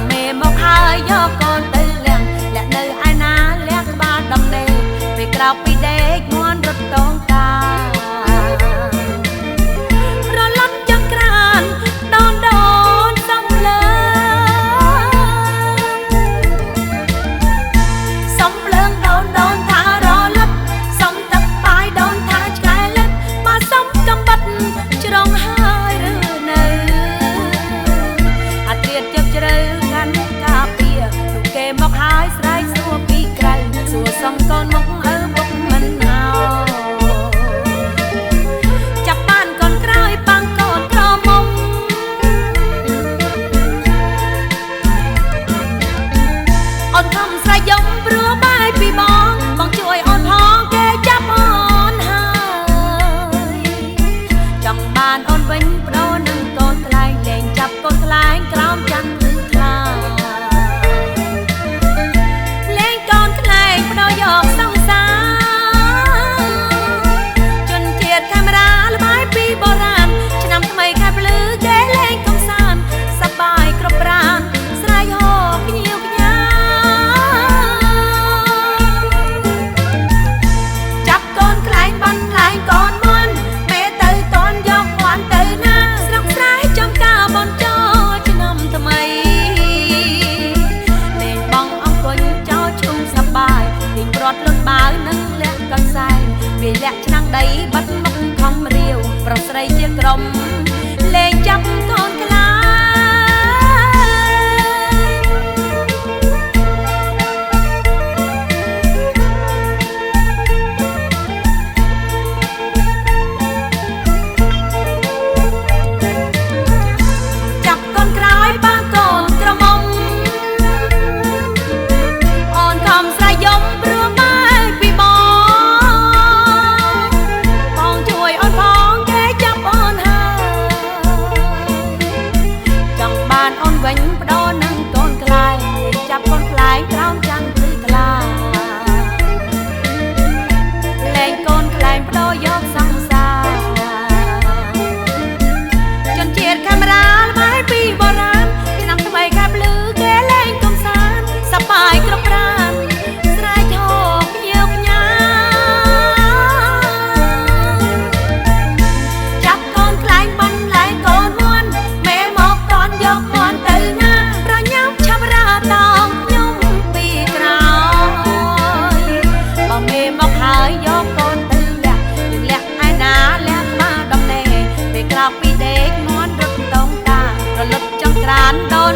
មេមកហើយយកកូនទៅលាក់លាក់នៅឯណាលាក់ក្បាលដំណេកពេលក្រោកពីដេកងន់រត់តងតារលត់ចង្ក្រានដូនសំលើសំភ្លើងដូនថារលត់សំទឹកបាយដូនថាឆ្កែលិតមកសំកំបិតជ្រងហើយឬនៅអាត្រៀតជិបជ្រៅកាន់កាពីទូគេមកហើយស្រែកសួរពីក្រៅសួរសំកូនមកអើពុកមិនអោចាប់បានកូនក្រោយប៉ាំងកូនក្រមុំអូនខំស្រែកយំព្រោះបាយពីបងជួយអូនផងគេចាប់អូនហើយចង់បានអូនវិញបដូរនឹងកូនខ្លែងលេងចាប់កូនខ្លែងក្រោមច័ន្ទឬខ្លាលេងកូនខ្លែងបដូរយកសង្សារជនជាតិកាមេរ៉ាល្បាយពីបុរាណឆ្នាំថ្មីខែភ្លឺគេលេងកំសាន្តសប្បាយគ្រប់ប្រាណស្រែកហូរភ្ញៀវភ្ញាចាប់កូនខ្លែងបានខ្លែងកូនមុនមេទៅតនយកពាន់ទៅណាស្រុកស្រែចំការបនចោឆ្នាំថ្មីលេងបងអង្គុញចោឈុំសប្បាយលេងប្រត់លុនបាវនឹងលាក់កន្សែងវាលាក់ឆ្នាំងដីបាត់មុខខំរាវប្រុសស្រីជាក្រុមលេងចាប់កូនខ្លែងចាប់កូនក្រោយប៉ាកូនក្រមុំអូនខំស្រែកយំព្រោះបាយពីបងជួយអូនផងគេចាប់អូនហើយចង់បានអូនវិញបដូរនឹងកូនខ្លែងចាប់កូនខ្លែងក្រោមច័ន្ទឬខ្លាលេងកូនខ្លែងបដូរយកសង្សារជនជាតិកាមេរ៉ាល្បាយពីបុរាណឆ្នាំថ្មីខែភ្លឺគេលេងកំសាន្តសប្បាយគ្រប់ប្រាណស្រែកហូរភ្ញៀវភ្ញាចាប់កូនខ្លែងបានខ្លែងកូនមួនមេមកតនយកពាន់ទៅណាប្រញាប់ឆាប់រាតងខ្ញុំពីក្រោយបើមេមកហើយយកកូនទៅលាក់យើងលាក់ឯណាលាក់ក្បាលដំណេកពេលក្រោកពីដេកងន់រត់តងតារលត់ចង្ក្រានដូន